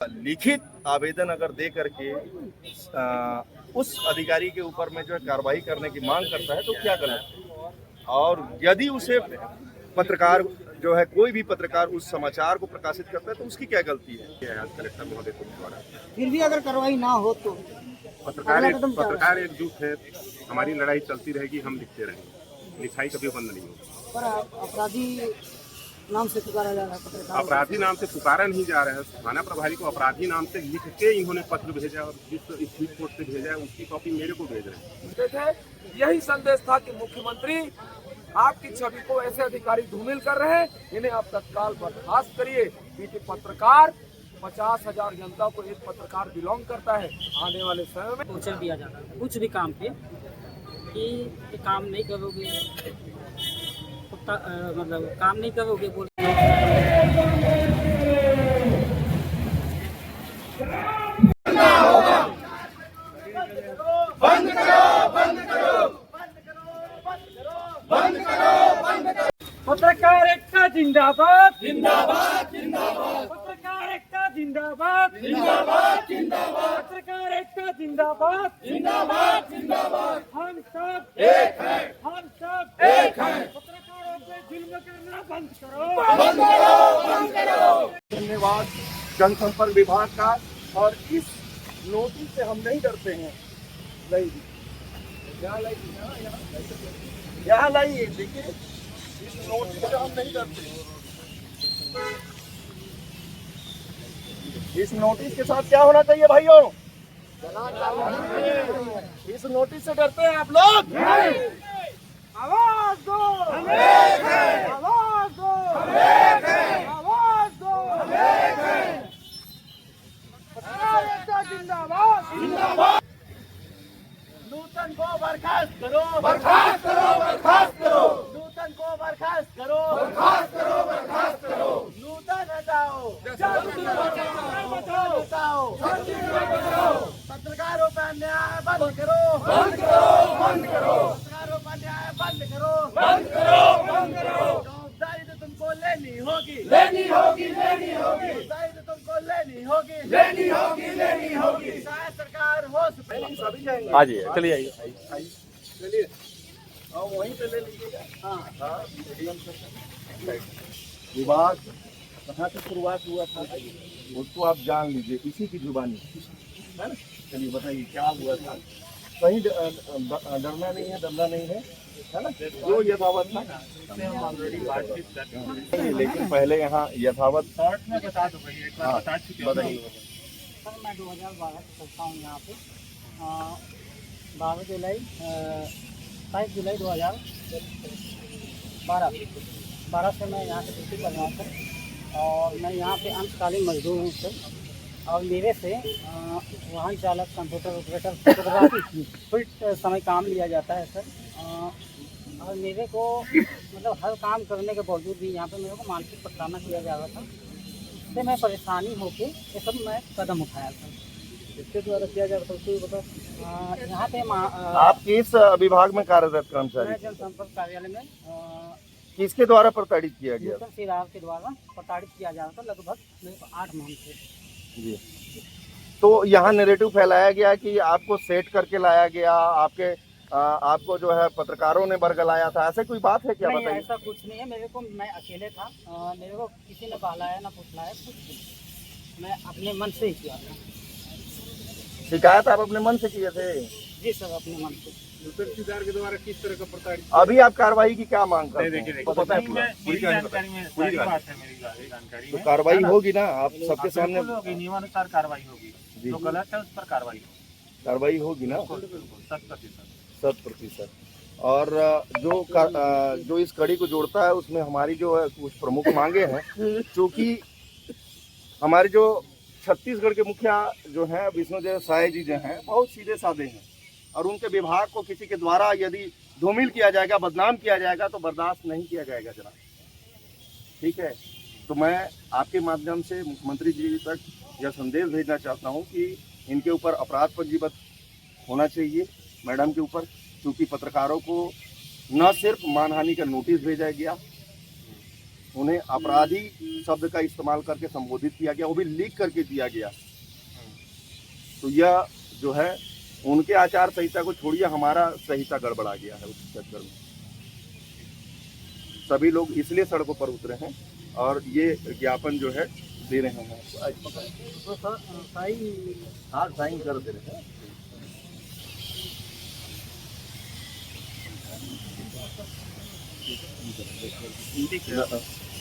लिखित आवेदन अगर दे करके उस अधिकारी के ऊपर में जो है कार्रवाई करने की मांग करता है तो क्या गलत है। और यदि उसे पत्रकार जो है कोई भी पत्रकार उस समाचार को प्रकाशित करता है तो उसकी क्या गलती है। कलेक्टर महोदय को द्वारा फिर भी अगर कार्रवाई ना हो तो पत्रकार एकजुट है, हमारी लड़ाई चलती रहेगी, हम लिखते रहेंगे, लिखाई कभी बंद नहीं होगी। पर अपराधी नाम से पुकारा जा रहा है पत्रकार। अपराधी नाम से पुकारा नहीं जा रहा है, थाना प्रभारी को अपराधी नाम से लिख के इन्होंने पत्र भेजा और जिस स्पीड पोस्ट से भेजा है उसकी कॉपी मेरे को भेज रहे हैं। यही संदेश था कि मुख्यमंत्री आपकी छवि को ऐसे अधिकारी धूमिल कर रहे हैं, इन्हें आप तत्काल बर्खास्त करिए। क्योंकि पत्रकार 50,000 जनता को एक पत्रकार बिलोंग करता है। आने वाले समय में उछल दिया जाता है कुछ भी काम पे कि ये काम नहीं करोगे तो मतलब काम नहीं करोगे बोल पत्रकार एकता जिंदाबाद जिंदाबाद जिंदाबाद। पत्रकार एकता जिंदाबाद जिंदाबाद जिंदाबाद। पत्रकार एकता जिंदाबाद जिंदाबाद जिंदाबाद। हम सब एक हैं, हम सब एक हैं। पत्रकारों पे जुल्म करना बंद करो, बंद करो, बंद करो। धन्यवाद जनसंपर्क विभाग का। और इस नोटिस से हम नहीं डरते हैं। यहाँ लाइए, देखिए इस नोटिस से हम नहीं डरते। इस नोटिस के साथ क्या होना चाहिए भाइयों? इस नोटिस से डरते हैं आप लोग? आवाज दो, आवाज दो, आवाज दो। पत्रकार एकता जिंदाबाद जिंदाबाद। नूतन को बर्खास्त करो, बर्खास्त करो, बर्खास्त करो। नूतन को बर्खास्त करो, बर्खास्त करो, बर्खास्त करो। नूतन हटाओ, बचाओ, हटाओ, बचाओ। पत्रकारों पर अन्याय बंद करो, बंद करो, बंद करो, पत्रकारों पर अन्याय बंद करो, बंद करो, बंद करो। जवाबदारी तो तुमको लेनी होगी, लेनी होगी, लेनी होगी, जवाबदारी तो तुमको लेनी होगी, लेनी होगी, लेनी होगी। चाहे सरकार हो सभी जाएंगे। आ जाइए, चलिए आइए। चलिए और वहीं पे ले लीजिएगा। हाँ विवाद कहाँ से शुरुआत हुआ था उसको आप जान लीजिए, इसी की जुबानी है ना। चलिए बताइए क्या हुआ था। कहीं डरना नहीं है, डरना नहीं है ना। जो यथावत था लेकिन पहले यहाँ यथावत शॉर्ट में बता दो भाई, एक बार बता चुके हैं। बताइए। सर मैं 2012 से चलता हूँ यहाँ पे। 22 जुलाई 2012 से मैं यहाँ से ड्यूटी कर रहा हूँ सर। और मैं यहाँ पे अंशकालीन मजदूर हूँ सर। और मेरे से वाहन चालक, कंप्यूटर ऑपरेटर, फोटोग्राफी फुल समय काम लिया जाता है सर। और मेरे को मतलब हर काम करने के बावजूद भी यहाँ पे मेरे को मानसिक प्रताड़ना किया जा रहा था। इससे मैं परेशानी होके ये सब मैं कदम उठाया था। इसके द्वारा किया जा रहा था बता यहाँ पे आप किस विभाग में कार्यरत कर्मचारी? मैं जनसंपर्क कार्यालय में किसके द्वारा प्रताड़ित किया गया? नूतन सिराव के द्वारा प्रताड़ित किया जा रहा था लगभग मेरे को 8 माह से। जी। तो यहाँ नैरेटिव फैलाया गया कि आपको सेट करके लाया गया, आपको जो है पत्रकारों ने बरगलाया था, ऐसे कोई बात है क्या? नहीं, बताइए। ऐसा कुछ नहीं है। मेरे को मैं अकेले था, मेरे को किसी ने बहलाया ना फुसलाया कुछ नहीं। मैं अपने मन से ही किया था। शिकायत आप अपने मन से किए थे? जी सर, अपने मन से। नूतन के द्वारा किस तरह का प्रताड़ित? अभी आप कार्रवाई की क्या मांग करते हैं? देखिए, तो पता है पूरा? पूरी जानकारी में सारी बात है, मेरी जानकारी तो है। कार्रवाई होगी ना, आप सबके सामने होगी, नियमानुसार कार्रवाई होगी। जो गलत है उस पर कार्रवाई होगी, कार्रवाई होगी ना 100%। 100%। और जो इस कड़ी को जोड़ता है उसमें हमारी जो है कुछ प्रमुख मांगे हैं। क्योंकि हमारे जो छत्तीसगढ़ के मुखिया जो हैं विष्णुदेव साय जी जो हैं बहुत सीधे साधे हैं। और उनके विभाग को किसी के द्वारा यदि धूमिल किया जाएगा, बदनाम किया जाएगा तो बर्दाश्त नहीं किया जाएगा जनाब। ठीक है, तो मैं आपके माध्यम से मुख्यमंत्री जी तक यह संदेश भेजना चाहता हूं कि इनके ऊपर अपराध पंजीबद्ध होना चाहिए, मैडम के ऊपर। क्योंकि पत्रकारों को न सिर्फ मानहानि का नोटिस भेजा गया, उन्हें अपराधी शब्द का इस्तेमाल करके संबोधित किया गया, वो भी लिख करके दिया गया। तो यह जो है उनके आचार संहिता को छोड़िए, हमारा संहिता गड़बड़ा गया है उस चक्कर में। सभी लोग इसलिए सड़कों पर उतरे हैं और ये ज्ञापन जो है दे रहे हैं। तो सर साइन हाँ साइन कर दे रहे हैं।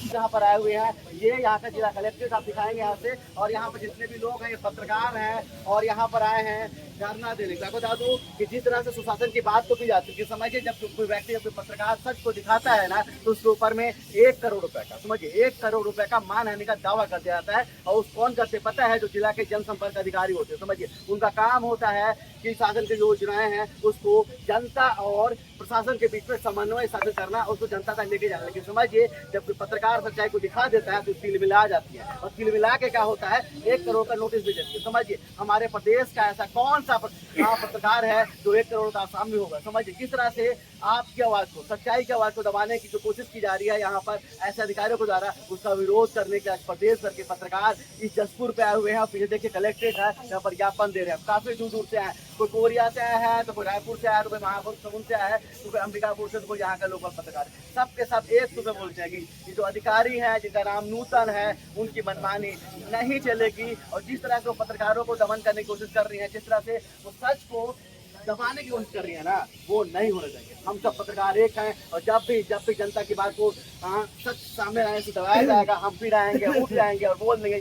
यहाँ पर आए हुए हैं, ये यहाँ का जिला कलेक्ट्रेट आप दिखाएंगे यहाँ से। और यहाँ पर जितने भी लोग हैं, ये पत्रकार हैं और यहाँ पर आए हैं धरना देने। मैं बता दूं कि जिस तरह से सुशासन की बात तो की जाती है कि समझिए जब कोई व्यक्ति जब कोई पत्रकार सच को दिखाता है ना, तो उसके ऊपर में 1 करोड़ रुपए का, समझिए 1 करोड़ रुपए का मानहानि का दावा कर दिया जाता है। और उस कौन करते पता है? जो जिला के जनसंपर्क अधिकारी होते हैं। समझिए उनका काम होता है कि शासन की जो योजनाएं हैं उसको जनता और प्रशासन के बीच में समन्वय साधन करना, उसको जनता तक लेके जाना। लेकिन समझिए जब कोई पत्रकार सच्चाई को दिखा देता है तो तिलमिला जाती है, और तिलमिला के क्या होता है, 1 करोड़ का नोटिस भी देती है। समझिए हमारे प्रदेश का ऐसा कौन सा पत्रकार है जो 1 करोड़ का आसामी होगा? समझिए किस तरह से आपकी आवाज को, सच्चाई की आवाज को दबाने की जो कोशिश की जा रही है यहाँ पर ऐसे अधिकारियों के द्वारा, उसका विरोध करने के प्रदेश भर के पत्रकार इस जसपुर पे आए हुए हैं। पीछे देखिए कलेक्ट्रेट है, यहाँ पर ज्ञापन दे रहे हैं। काफी दूर दूर से आए, कोई कोरिया से आया है, तो कोई रायपुर से आया, तो कोई महासमुंद से आया है, तो कोई अंबिकापुर से, तो कोई यहाँ का लोकल पत्रकार है। सबके सब एक सुबह बोलते हैं कि जो अधिकारी हैं जिनका नाम नूतन है, उनकी मनमानी नहीं चलेगी। और जिस तरह से वो पत्रकारों को दमन करने की कोशिश कर रही है, जिस तरह से वो सच को दबाने की कोशिश कर रही है ना, वो नहीं होना चाहिए। हम सब पत्रकार एक हैं, और जब भी जनता की बात को सच सामने आने से दबाया जाएगा, हम फिर आएंगे, उठ जाएंगे और बोल देंगे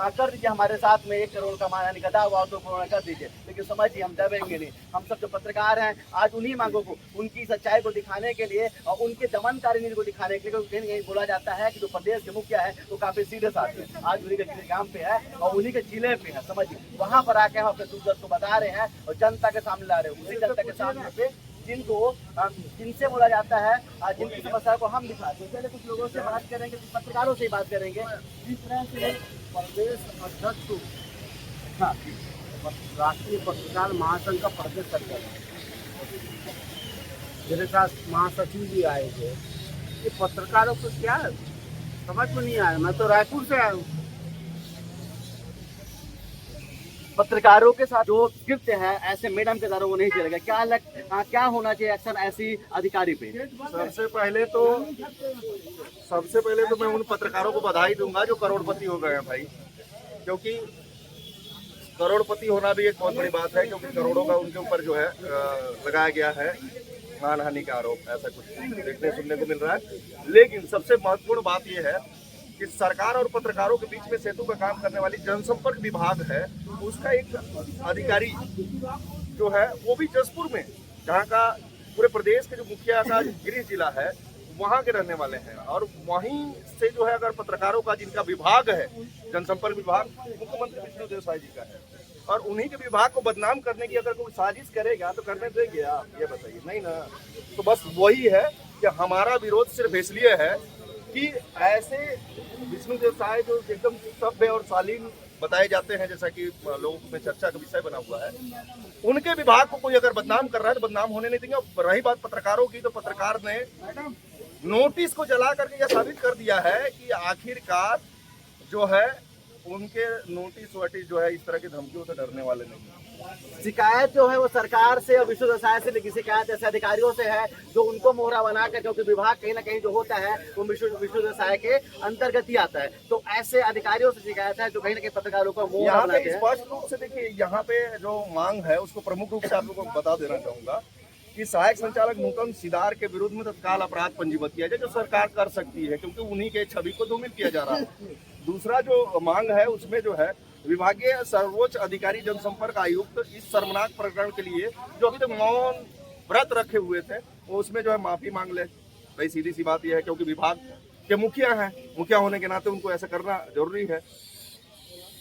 कर दीजिए हमारे साथ में 1 करोड़ का मानहानि का दावा, तो कोरोना कर दीजिए। लेकिन समझिए हम दबेंगे नहीं। हम सब जो पत्रकार हैं आज उन्हीं मांगों को, उनकी सच्चाई को दिखाने के लिए और उनके दमनकारी नीति को दिखाने के लिए, कहीं कहीं बोला जाता है कि जो प्रदेश के मुखिया है वो काफी सीरियस आदमी है। आज उन्हीं के गांव पे है और उन्हीं के जिले पे है। समझिए वहां पर आके हम अपने दुख दर्द को बता रहे हैं और जनता के सामने ला रहे हैं। उसी जनता के सामने पे जिनसे बोला जाता है, जिनकी समस्या को हम दिखाते हैं। पहले कुछ लोगों से बात करेंगे, कुछ पत्रकारों से बात करेंगे। जिस तरह से प्रदेश अध्यक्ष, हाँ, राष्ट्रीय पत्रकार महासंघ का प्रदेश अध्यक्ष, मेरे साथ महासचिव भी आए थे। ये पत्रकारों को क्या समझ में नहीं आया। मैं तो रायपुर से आया हूँ। पत्रकारों के साथ जो कृत्य है ऐसे मैडम के द्वारा वो नहीं चलेगा। क्या होना चाहिए एक्शन ऐसी अधिकारी पे? सबसे पहले तो मैं उन पत्रकारों को बधाई दूंगा जो करोड़पति हो गए हैं भाई, क्योंकि करोड़पति होना भी एक बहुत बड़ी बात है, क्योंकि करोड़ों का उनके ऊपर जो है लगाया गया है मानहानि का आरोप, ऐसा कुछ देखने सुनने को मिल रहा है। लेकिन सबसे महत्वपूर्ण बात यह है कि सरकार और पत्रकारों के बीच में सेतु का काम करने वाली जनसंपर्क विभाग है, उसका एक अधिकारी जो है वो भी जसपुर में, जहाँ का पूरे प्रदेश के जो मुखिया का गृह जिला है वहाँ के रहने वाले हैं। और वहीं से जो है अगर पत्रकारों का जिनका विभाग है जनसंपर्क विभाग, मुख्यमंत्री विष्णुदेव साय जी का है, और उन्हीं के विभाग को बदनाम करने की अगर कोई साजिश करेगा तो करने देंगे आप? ये बताइए, नहीं ना। तो बस वही है कि हमारा विरोध सिर्फ इसलिए है कि ऐसे विष्णुदेव साय जो एकदम सभ्य और शालीन बताए जाते हैं, जैसा कि लोगों में चर्चा का विषय बना हुआ है, उनके विभाग को कोई अगर बदनाम कर रहा है तो बदनाम होने नहीं देंगे। रही बात पत्रकारों की, तो पत्रकार ने नोटिस को जला करके यह साबित कर दिया है कि आखिरकार जो है उनके नोटिस वोटिस जो है इस तरह की धमकियों से डरने वाले नहीं। शिकायत जो है वो सरकार से और विष्णुदेव साय से, लेकिन शिकायत ऐसे अधिकारियों से है जो उनको मोहरा बना कर, क्योंकि विभाग कहीं ना कहीं जो होता है वो विष्णुदेव साय के अंतर्गत ही आता है। तो ऐसे अधिकारियों से शिकायत है जो कहीं ना कहीं पत्रकारों को मोहरा बनाते हैं। स्पष्ट रूप से देखिए, यहाँ पे जो मांग है उसको प्रमुख रूप से आप लोगों को बता देना चाहूंगा कि सहायक संचालक नूतन सिदार के विरुद्ध में तत्काल अपराध पंजीबद्ध किया जाए, जो सरकार कर सकती है, क्योंकि उन्हीं के छवि को धूमिल किया जा रहा है। दूसरा जो मांग है उसमें जो है विभागीय सर्वोच्च अधिकारी जनसंपर्क आयुक्त इस शर्मनाक प्रकरण के लिए जो अभी तक मौन व्रत रखे हुए थे, वो उसमें जो है माफी मांग ले। भाई सीधी सी बात यह है, क्योंकि विभाग के मुखिया हैं, मुखिया होने के नाते उनको ऐसा करना जरूरी है।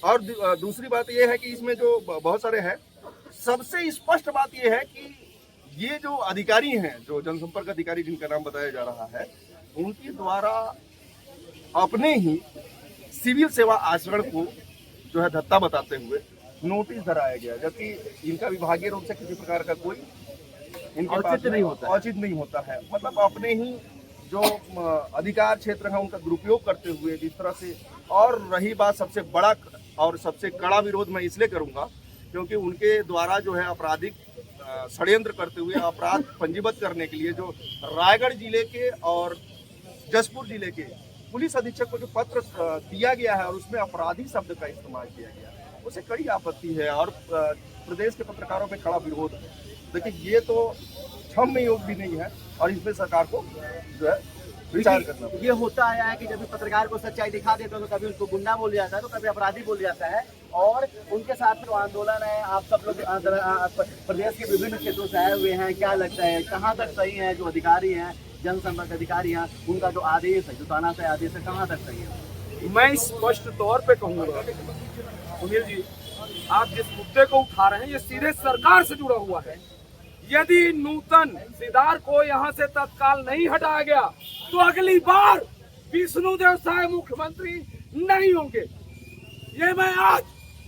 और दूसरी बात यह है कि इसमें जो बहुत सारे हैं, सबसे स्पष्ट बात यह है कि ये जो अधिकारी हैं, जो जनसंपर्क अधिकारी जिनका नाम बताया जा रहा है, उनके द्वारा अपने ही सिविल सेवा आचरण को जो है धत्ता बताते हुए नोटिस धराया गया, जबकि इनका विभागीय रूप से किसी प्रकार का कोई इनके औचित्य नहीं होता है। मतलब अपने ही जो अधिकार क्षेत्र है उनका दुरुपयोग करते हुए जिस तरह से, और रही बात सबसे बड़ा और सबसे कड़ा विरोध मैं इसलिए करूंगा क्योंकि उनके द्वारा जो है आपराधिक षड्यंत्र करते हुए अपराध पंजीबद्ध करने के लिए जो रायगढ़ जिले के और जसपुर जिले के पुलिस अधीक्षक को जो पत्र दिया गया है और उसमें अपराधी शब्द का इस्तेमाल किया गया है, उसे कड़ी आपत्ति है और प्रदेश के पत्रकारों पे कड़ा विरोध है। देखिए ये तो क्षम्य योग भी नहीं है और इसमें सरकार को जो है विचार करना। ये होता आया है कि जब भी पत्रकार को सच्चाई दिखा देते हो तो कभी उनको गुंडा बोल जाता है तो कभी अपराधी बोल जाता है, और उनके साथ जो आंदोलन है, आप सब लोग प्रदेश के विभिन्न क्षेत्रों से आए हुए हैं, क्या लगता है कहाँ तक सही है? जो अधिकारी हैं, जनसंपर्क अधिकारी हैं, उनका जो आदेश है, जो थाना से आदेश है, कहाँ तक सही है? मैं स्पष्ट तौर पे कहूँगा सुनील जी, आप जिस मुद्दे को उठा रहे हैं ये सीधे सरकार से जुड़ा हुआ है। यदि नूतन सिदार को यहाँ से तत्काल नहीं हटाया गया तो अगली बार विष्णुदेव साय मुख्यमंत्री नहीं होंगे। ये मैं आज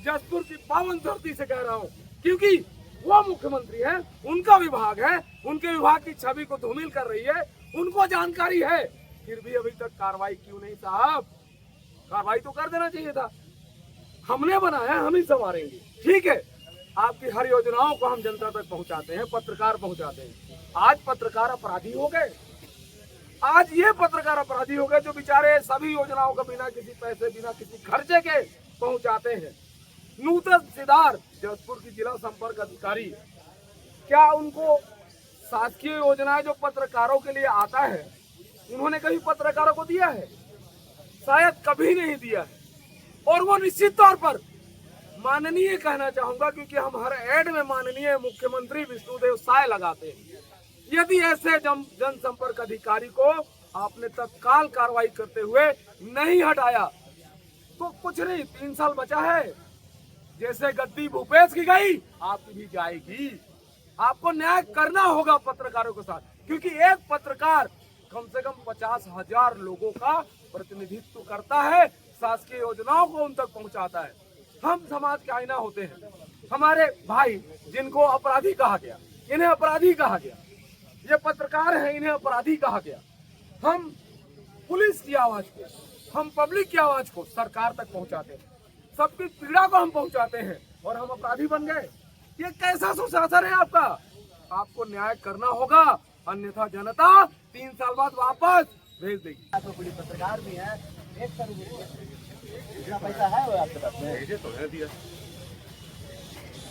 जसपुर की पावन धरती से कह रहा हूँ, क्योंकि वो मुख्यमंत्री है, उनका विभाग है, उनके विभाग की छवि को धूमिल कर रही है, उनको जानकारी है, फिर भी अभी तक कार्रवाई क्यों नहीं? साहब कार्रवाई तो कर देना चाहिए था। हमने बनाया, हम ही संवारेंगे। ठीक है, आपकी हर योजनाओं को हम जनता तक पहुंचाते हैं, पत्रकार पहुंचाते हैं। आज पत्रकार अपराधी हो गए, आज ये पत्रकार अपराधी हो गए जो बेचारे सभी योजनाओं को बिना किसी पैसे, बिना किसी खर्चे के पहुंचाते हैं। नूतन सिदार जसपुर की जिला संपर्क अधिकारी, क्या उनको शासकीय योजनाएं जो पत्रकारों के लिए आता है उन्होंने कभी पत्रकारों को दिया है? शायद कभी नहीं दिया है। और वो निश्चित तौर पर माननीय कहना चाहूंगा, क्योंकि हम हर एड में माननीय मुख्यमंत्री विष्णुदेव साय लगाते हैं। यदि ऐसे जनसंपर्क अधिकारी को आपने तत्काल कार्रवाई करते हुए नहीं हटाया तो कुछ नहीं, 3 साल बचा है। जैसे गद्दी भूपेश की गई, आपकी भी जाएगी। आपको न्याय करना होगा पत्रकारों के साथ, क्योंकि एक पत्रकार कम से कम 50,000 लोगों का प्रतिनिधित्व करता है, शासकीय योजनाओं को उन तक पहुंचाता है। हम समाज के आईना होते हैं। हमारे भाई जिनको अपराधी कहा गया, इन्हें अपराधी कहा गया, ये पत्रकार हैं, इन्हें अपराधी कहा गया। हम पुलिस की आवाज को, हम पब्लिक की आवाज को सरकार तक पहुंचाते हैं, सबकी पीड़ा को हम पहुंचाते हैं, और हम अपराधी बन गए। ये कैसा सुशासन है आपका? आपको न्याय करना होगा, अन्यथा जनता 3 साल बाद वापस भेज देगी। तो पुलिस पत्रकार भी हैं, 1 करोड़ इतना पैसा है वो आपके पास में? भेजे तो है, दिया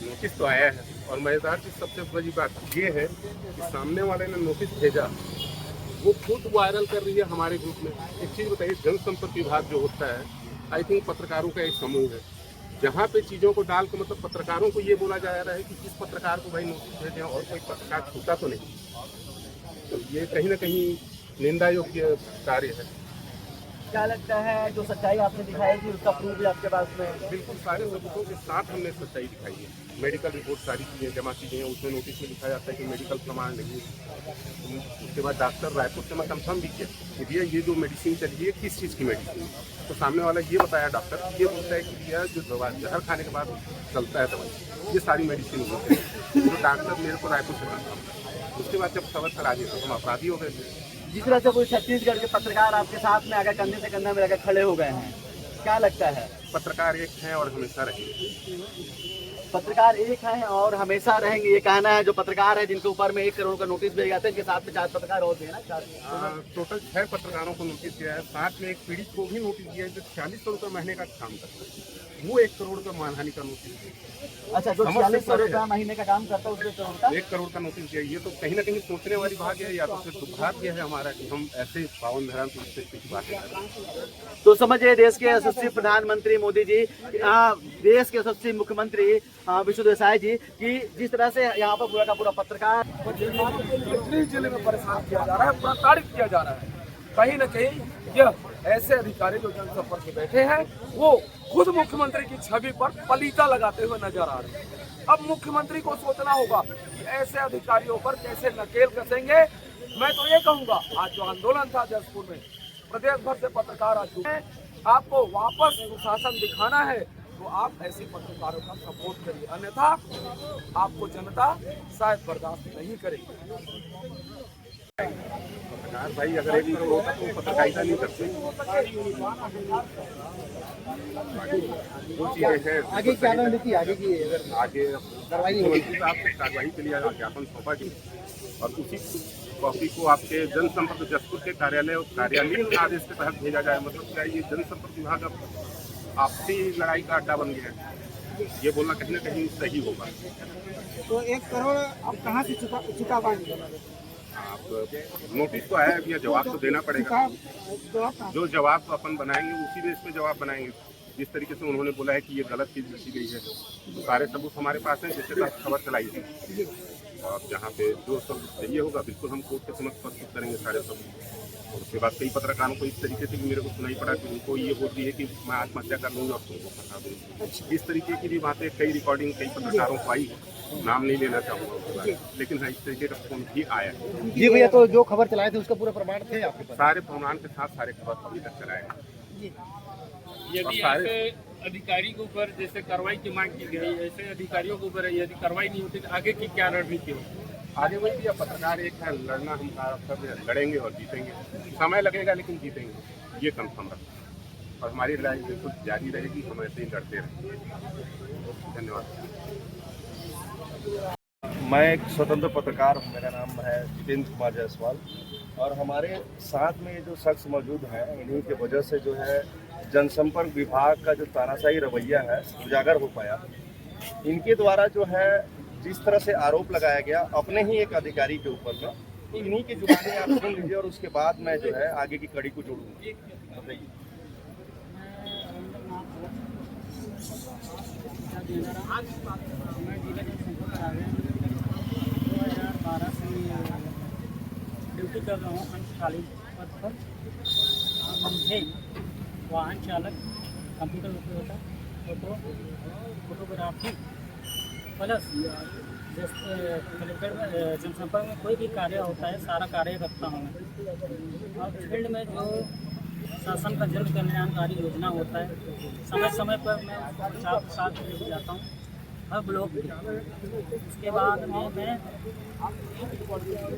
नोटिस तो आया है। और मजेदार चीज सबसे बड़ी बात ये है कि सामने वाले ने नोटिस भेजा, वो खुद वायरल कर रही है हमारे ग्रुप में। एक चीज बताइए, जनसंपर्क विभाग जो होता है, आई थिंक पत्रकारों का एक समूह है, जहाँ पे चीजों को डाल के मतलब पत्रकारों को ये बोला जा रहा है कि किस पत्रकार को भाई नोटिस भेजें और कोई पत्रकार छूटा तो नहीं। तो ये कहीं ना कहीं निंदा योग्य कार्य है। क्या लगता है जो सच्चाई आपने दिखाई थी उसका प्रूफ भी आपके पास में? बिल्कुल सारे सबूतों के साथ हमने सच्चाई दिखाई है। मेडिकल रिपोर्ट सारी चीज़ें जमा की गई हैं, उसमें नोटिस में लिखा जाता है कि मेडिकल प्रमाण नहीं है। उसके बाद डॉक्टर रायपुर से मैं कंफर्म भी किया कि भैया ये जो मेडिसिन चली है किस चीज़ की मेडिसिन है, तो सामने वाला ये बताया, डॉक्टर ये बोलता है कि भैया जो दवा जहर खाने के बाद चलता है दवाई, ये सारी मेडिसिन होती है। तो डॉक्टर मेरे को रायपुर से कंफर्म, उसके बाद जब खबर करा दी तो हम अपराधी हो गए थे। जिस तरह से कोई छत्तीसगढ़ के पत्रकार आपके साथ में अगर कंधे से कंधा मिलाकर खड़े हो गए हैं, क्या लगता है? पत्रकार एक हैं और हमेशा रहेंगे। पत्रकार एक हैं और हमेशा रहेंगे, ये कहना है जो पत्रकार है जिनके ऊपर में 1 करोड़ का नोटिस भेज जाते हैं, इनके साथ में 4 पत्रकार और भी है ना? टोटल 6 पत्रकारों को नोटिस दिया है, साथ में एक पीड़ित को भी नोटिस दिया है जो 4600 रुपये महीने का काम करता है, वो 1 करोड़ का मानहानि का नोटिस दिया। अच्छा, जो 4600 रुपये महीने का काम करता है उसके करोड़ का 1 करोड़ का नोटिस दिया। ये तो कहीं ना कहीं सोचने वाली बात है, या तो फिर दुर्भाग्य है हमारा कि हम ऐसे पावन धरान से कुछ बातें कर रहे हैं। तो समझिए देश के यशस्वी प्रधानमंत्री मोदी जी, देश के यशस्वी मुख्यमंत्री विष्णुदेव साय जी की जिस तरह से यहाँ पर पूरा का पूरा पत्रकार जिले में परेशान किया जा रहा है, प्रताड़ित किया जा रहा है। कहीं न कहीं यह ऐसे अधिकारी जो जनसंपर्क में बैठे हैं वो खुद मुख्यमंत्री की छवि पर पलीता लगाते हुए नजर आ रहे हैं। अब मुख्यमंत्री को सोचना होगा कि ऐसे अधिकारियों पर कैसे नकेल कसेंगे। मैं तो ये कहूँगा, आज जो आंदोलन था जसपुर में, प्रदेश भर से पत्रकार आज जुटे हैं, आपको वापस सुशासन दिखाना है तो आप ऐसे पत्रकारों का सपोर्ट करिए, अन्यथा आपको जनता शायद बर्दाश्त नहीं करेगी। पत्रकार भाई अगर 1 करोड़ होता तो वो पत्रकारिता नहीं करते। वो चीजें हैं आगे क्या रणनीति आगे की अगर आगे कार्रवाई होगी? मुख्यमंत्री साहब को कार्रवाई के लिए ज्ञापन सौंपा गया और उसी कॉपी को आपके जनसंपर्क जसपुर के कार्यालयीन आदेश के तहत भेजा जाए। मतलब क्या ये जनसंपर्क विभाग अब आपसी लड़ाई का अड्डा बन गया है, ये बोलना कहीं ना कहीं सही होगा। तो 1 करोड़ आप कहाँ से चुका पाएंगे? आप नोटिस तो आया है भैया, जवाब तो देना पड़ेगा। जो जवाब अपन बनाएंगे उसी बेस पे जवाब बनाएंगे। जिस तरीके से उन्होंने बोला है कि ये गलत चीज लिखी गई है, तो सारे सबूत हमारे पास हैं जिसके साथ खबर चलाई थी। और जहाँ पे जो सबूत चाहिए होगा बिल्कुल हम कोर्ट के समक्ष प्रस्तुत करेंगे सारे सबूत। और उसके बाद कई पत्रकारों को इस तरीके से भी मेरे को सुनाई पड़ा कि उनको ये होती है कि मैं आत्महत्या कर लूँगा और तुमको फंसा दूँगी। इस तरीके की भी बातें कई रिकॉर्डिंग कई पत्रकारों को आई, नाम नहीं लेना चाहूँगा उसके बाद, लेकिन हाँ इस तरीके का फोन भी आया है। जी भैया, तो जो खबर चलाए थे उसका पूरा प्रमाण थे आपके पास? सारे प्रमाण के साथ सारे खबर अभी तक चलाए हैं। यदि ऐसे अधिकारी के ऊपर जैसे कार्रवाई की मांग की गई, ऐसे अधिकारियों के ऊपर यदि कार्रवाई नहीं होती तो आगे की क्या रणनीति होगी? आगे वही भी पत्रकार एक है, लड़ना हम सब लड़ेंगे और जीतेंगे। समय लगेगा लेकिन जीतेंगे, ये कंफर्म रखते। और हमारी लड़ाई बिल्कुल जारी रहेगी, हम ऐसे ही लड़ते रहेंगे। धन्यवाद। मैं एक स्वतंत्र पत्रकार हूँ, मेरा नाम है जितेंद्र कुमार जायसवाल और हमारे साथ में जो शख्स मौजूद हैं इन्हीं की वजह से जो है जनसंपर्क विभाग का जो तानाशाही रवैया है उजागर हो पाया। इनके द्वारा जो है जिस तरह से आरोप लगाया गया अपने ही एक अधिकारी के ऊपर में, तो इन्हीं की जुबानी आप सुन लीजिए और उसके बाद मैं जो है आगे की कड़ी को जोड़ूंगी। बताइए। मैं जिला जनसंपर्क कार्यालय 2012 से ड्यूटी कर रहा हूँ अंशकालीन पद पर। मुझे वाहन चालक, computer operator, photography plus collector जनसंपर्क में कोई भी कार्य होता है सारा कार्य करता हूँ मैं। और फील्ड में जो शासन का जन कल्याणकारी योजना होता है समय समय पर मैं उसका प्रचार प्रसार करने जाता हूँ हर ब्लॉक में। उसके बाद में मैं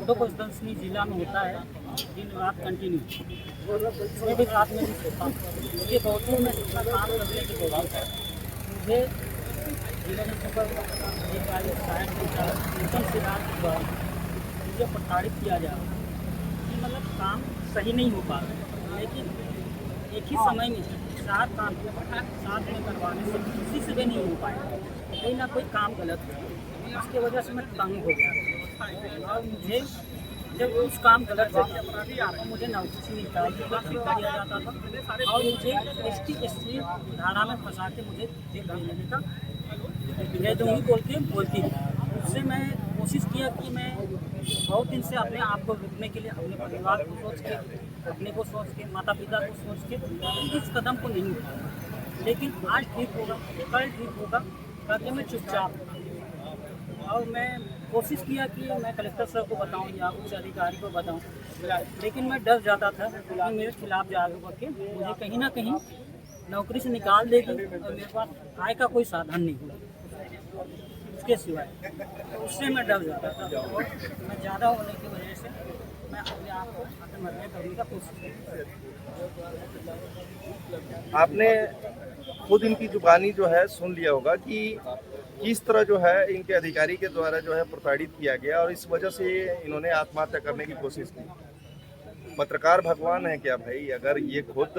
फोटो प्रदर्शनी जिला में होता है दिन रात कंटिन्यू, उसमें भी रात में भी सोता हूँ। मुझे बहुत में इतना काम करने के बाद मुझे जिला जनसंपर्क अधिकारी सहायक संचालक सिद्धार्थ के द्वारा मुझे प्रताड़ित किया जा रहा है कि मतलब काम सही नहीं हो पा रहा, लेकिन एक ही समय में 4 काम साथ में करवाने से किसी से भी नहीं हो पाया। कोई ना कोई काम गलत है, उसकी वजह से मैं तंग हो गया और मुझे जब उस काम गलत जगह तो मुझे नौकरी निकाल के धक्का दिया जाता था और मुझे ST धारा में फंसा के मुझे जेल भेजने का भेज दूँगी बोलती थी। उससे मैं कोशिश किया कि मैं बहुत दिन से अपने आप को रोकने के लिए अपने परिवार को सोच के, अपने को सोच के, माता पिता को सोच के इस कदम को नहीं उठाया, लेकिन आज ठीक होगा कल ठीक होगा करके मैं चुपचाप। और मैं कोशिश किया कि मैं कलेक्टर सर को बताऊं या उच्च अधिकारी को बताऊं, लेकिन मैं डर जाता था कि मेरे खिलाफ जाग करके मुझे कहीं ना कहीं नौकरी से निकाल देगी और मेरे पास आय का कोई साधन नहीं होगा उसके सिवाय। तो उससे मैं डर जाता था और मैं ज़्यादा होने की वजह से मैं अपने आप को आत्महत्या करने का कोशिश की। आपने खुद इनकी जुबानी जो है सुन लिया होगा कि किस तरह जो है इनके अधिकारी के द्वारा जो है प्रताड़ित किया गया और इस वजह से इन्होंने आत्महत्या करने की कोशिश की। पत्रकार भगवान है क्या भाई? अगर ये खुद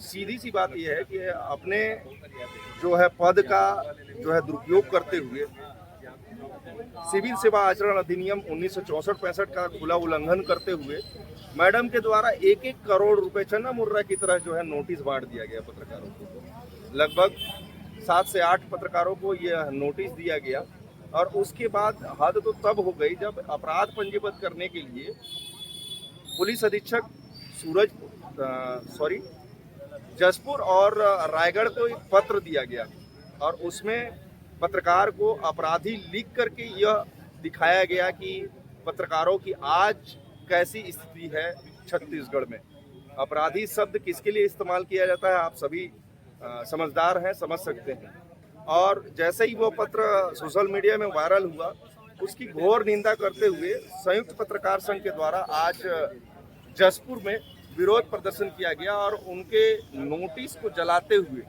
सीधी सी बात ये है कि अपने जो है पद का जो है दुरुपयोग करते हुए सिविल सेवा आचरण अधिनियम 1964-65 का खुला उल्लंघन करते हुए मैडम के द्वारा 1-1 करोड़ रुपए चन्ना मुर्रा की तरह जो है नोटिस बांट दिया गया पत्रकारों को। लगभग 7 से 8 पत्रकारों को यह नोटिस दिया गया और उसके बाद हद तो तब हो गई जब अपराध पंजीबद्ध करने के लिए पुलिस अधीक्षक जसपुर और रायगढ़ को एक पत्र दिया गया और उसमें पत्रकार को अपराधी लिख करके यह दिखाया गया कि पत्रकारों की आज कैसी स्थिति है छत्तीसगढ़ में। अपराधी शब्द किसके लिए इस्तेमाल किया जाता है आप सभी समझदार हैं, समझ सकते हैं। और जैसे ही वो पत्र सोशल मीडिया में वायरल हुआ उसकी घोर निंदा करते हुए संयुक्त पत्रकार संघ के द्वारा आज जसपुर में विरोध प्रदर्शन किया गया और उनके नोटिस को जलाते हुए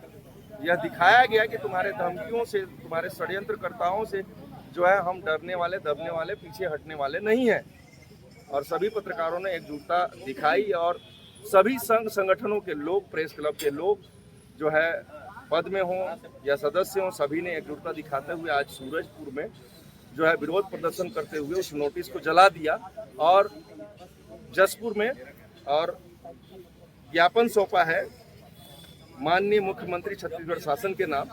यह दिखाया गया कि तुम्हारे धमकियों से, तुम्हारे षड्यंत्रकर्ताओं से जो है हम डरने वाले, दबने वाले, पीछे हटने वाले नहीं हैं। और सभी पत्रकारों ने एकजुटता दिखाई और सभी संघ संगठनों के लोग, प्रेस क्लब के लोग जो है पद में हों या सदस्य हों, सभी ने एकजुटता दिखाते हुए आज सूरजपुर में जो है विरोध प्रदर्शन करते हुए उस नोटिस को जला दिया और जसपुर में और ज्ञापन सौंपा है माननीय मुख्यमंत्री छत्तीसगढ़ शासन के नाम।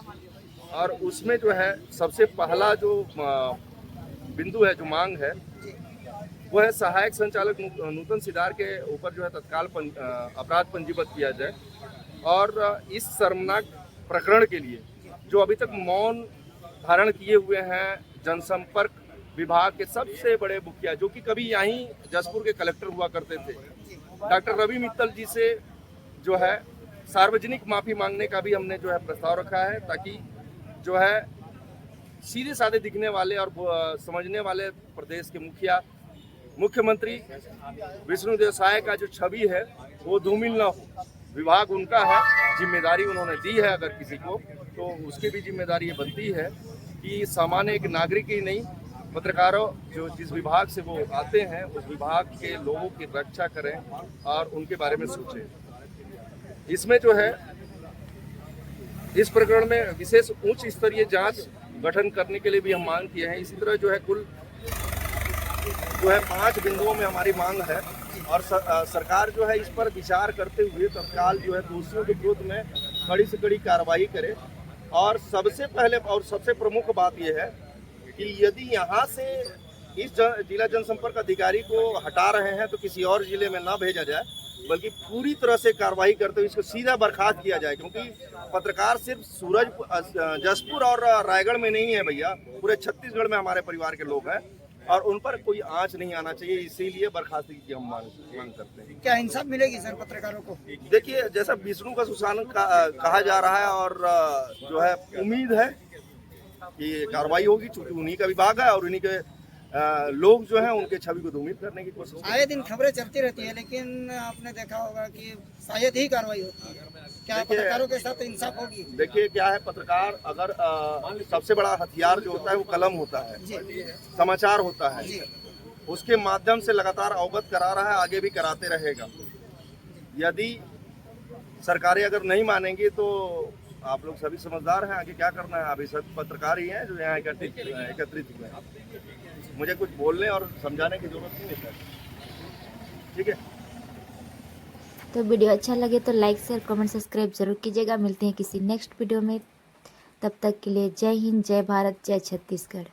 और उसमें जो है सबसे पहला जो बिंदु है, जो मांग है, वो है सहायक संचालक नूतन सिदार के ऊपर जो है तत्काल अपराध पंजीबद्ध किया जाए और इस शर्मनाक प्रकरण के लिए जो अभी तक मौन धारण किए हुए हैं जनसंपर्क विभाग के सबसे बड़े मुखिया, जो कि कभी यहीं जसपुर के कलेक्टर हुआ करते थे, डॉक्टर रवि मित्तल जी से जो है सार्वजनिक माफी मांगने का भी हमने जो है प्रस्ताव रखा है, ताकि जो है सीधे साधे दिखने वाले और समझने वाले प्रदेश के मुखिया, मुख्यमंत्री विष्णुदेव साय का जो छवि है वो धूमिल न हो। विभाग उनका है, जिम्मेदारी उन्होंने दी है, अगर किसी को तो उसकी भी जिम्मेदारी ये बनती है कि सामान्य एक नागरिक ही नहीं, पत्रकारों जो जिस विभाग से वो आते हैं उस विभाग के लोगों की रक्षा करें और उनके बारे में सोचें। इसमें जो है इस प्रकरण में विशेष उच्च स्तरीय जांच गठन करने के लिए भी हम मांग किए हैं। इसी तरह जो है कुल जो है 5 बिंदुओं में हमारी मांग है और सरकार जो है इस पर विचार करते हुए तत्काल जो है दोषियों के विरुद्ध में कड़ी से कड़ी कार्रवाई करे। और सबसे पहले और सबसे प्रमुख बात यह है कि यदि यहाँ से इस जिला जनसंपर्क अधिकारी को हटा रहे हैं तो किसी और जिले में ना भेजा जाए, बल्कि पूरी तरह से कार्रवाई करते हुए इसको सीधा बर्खास्त किया जाए, क्योंकि पत्रकार सिर्फ जसपुर और रायगढ़ में नहीं है भैया, पूरे छत्तीसगढ़ में हमारे परिवार के लोग हैं और उन पर कोई आंच नहीं आना चाहिए, इसीलिए बर्खास्ती की हम मांग करते हैं। क्या इंसाफ मिलेगी सर पत्रकारों को? देखिए, जैसा विष्णु का सुशासन कहा जा रहा है और जो है उम्मीद है कि कार्रवाई होगी, चूंकि उन्हीं का विभाग है और उन्हीं के लोग जो हैं उनके छवि को धूमिल करने की कोशिश। आए दिन खबरें चलती रहती है, लेकिन आपने देखा होगा कि शायद ही कार्रवाई होती है। क्या पत्रकारों के साथ इंसाफ होगी? देखिए क्या है, पत्रकार अगर सबसे बड़ा हथियार जो होता है वो कलम होता है, समाचार होता है, उसके माध्यम से लगातार अवगत करा रहा है, आगे भी कराते रहेगा। यदि सरकारें अगर नहीं मानेंगी तो आप लोग सभी समझदार हैं, आगे क्या करना है। अभी सब पत्रकार ही हैं जो यहाँ एकत्रित हुए हैं, मुझे कुछ बोलने और समझाने की जरूरत नहीं है। ठीक है, तो वीडियो अच्छा लगे तो लाइक शेयर कमेंट सब्सक्राइब जरूर कीजिएगा। मिलते हैं किसी नेक्स्ट वीडियो में, तब तक के लिए जय हिंद, जय भारत, जय छत्तीसगढ़।